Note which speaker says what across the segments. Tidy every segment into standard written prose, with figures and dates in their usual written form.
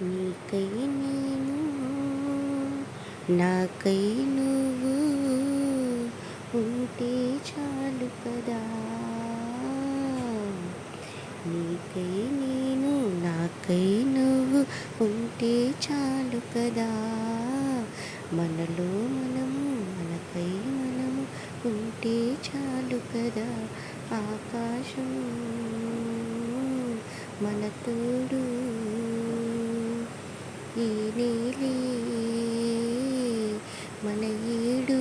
Speaker 1: నీకై నేను నాకై నువ్వు ఉంటే చాలు కదా. నీకై నేను నాకై నువ్వు ఉంటే చాలు కదా. మనలో మనము మనకై మనము ఉంటే చాలు కదా. ఆకాశం మన తోడు, ఈ నేలే మన ఏడు.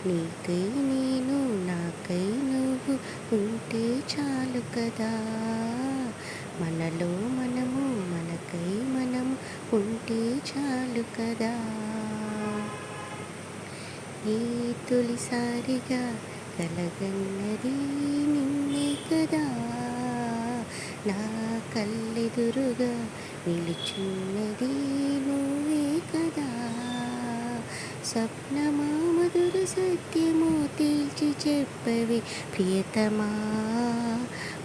Speaker 1: నీకై నేను నాకై నువ్వు ఉంటే చాలు కదా. మనలో మనము మనకై మనము ఉంటే చాలు కదా. ఈ తొలిసారిగా కలగన్నది నిన్నే కదా. నా కళ్ళెదురుగా నిలుచున్నది నువ్వే కదా. స్వప్నమా మధుర సత్యము తేల్చి చెప్పవే ప్రియతమా.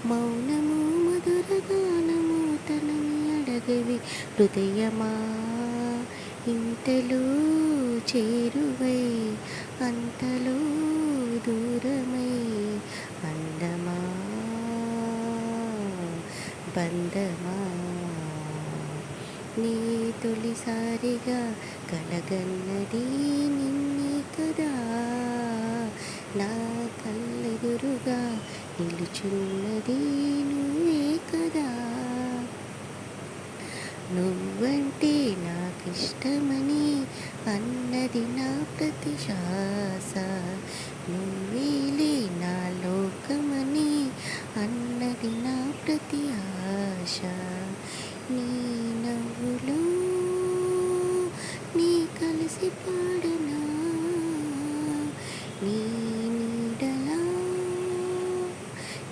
Speaker 1: మౌనము మధుర గానము తనని అడగవి హృదయమా. ఇంతలో చేరువై అంతలో దూరమై అందమా బంధమా. నీ తొలిసారిగా కలగన్నది నిన్నే కదా. నా కళ్ళెదురుగా నిలుచున్నది నువ్వే కదా. నువ్వంటే నాకిష్టమని అన్నది నా ప్రతి శ్వాస. నువ్వేలే నా లోకమని అన్నది నా ప్రతి ఆశ. నీ నవ్వులో నీ కలిసి పాడనా, నీ నీడలా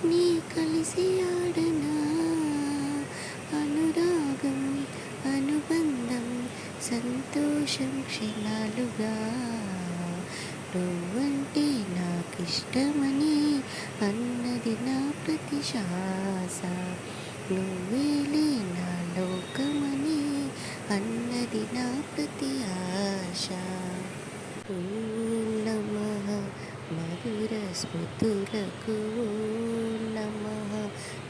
Speaker 1: నీ కలిసి ఆడనా. అనురాగం అనుబంధం సంతోషం క్షణాలుగా. నువ్వంటే నాకిష్టమని అన్నది నా ప్రతి శ్వాస. నువ్వేలే నా లోకమని అన్నది నా ప్రతి ఆశ. ఓం నమః మధుర స్మృతులకు, ఓం నమః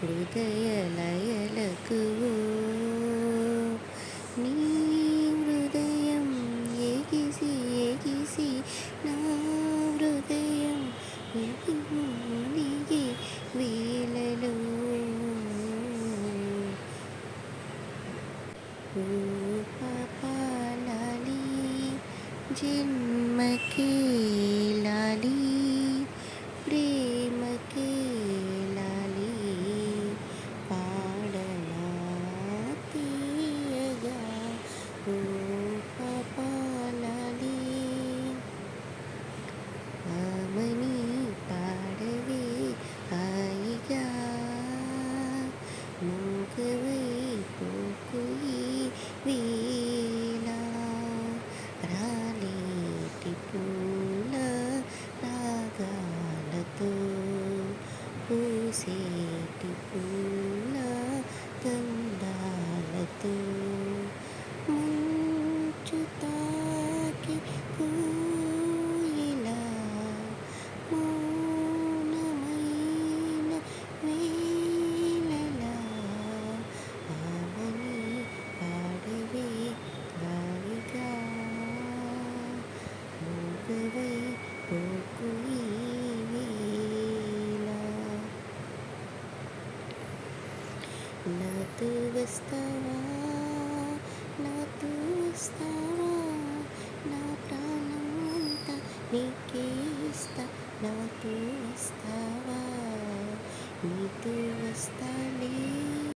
Speaker 1: హృదయ లయలకు. నీ హృదయం ఎగిసి ఎగిసి నా హృదయం మునిగే వేళలో. ఓ పాపాలాలి జన్మకే లాలి ప్రేమకే లాలి. పాడనా తీయగా ఓ పాపాలాలి. ఆమని పాడవే హాయిగా, మూగవై పోకు ఈ వేళ. రాలేటి పూల రాగాలతో పూసేటి పూల గంధాలతో. మంచు తాకి కోయిలా మౌనమైన వేళలా. ఆమని పాడవే హాయిగా, మూగవై పోకు ఈ వేళ. నాతో వస్తావా నాతో వస్తావా. నా ప్రాణం అంతా నీకే ఇస్తా. నాతో వస్తావా నీతో వస్తాలే.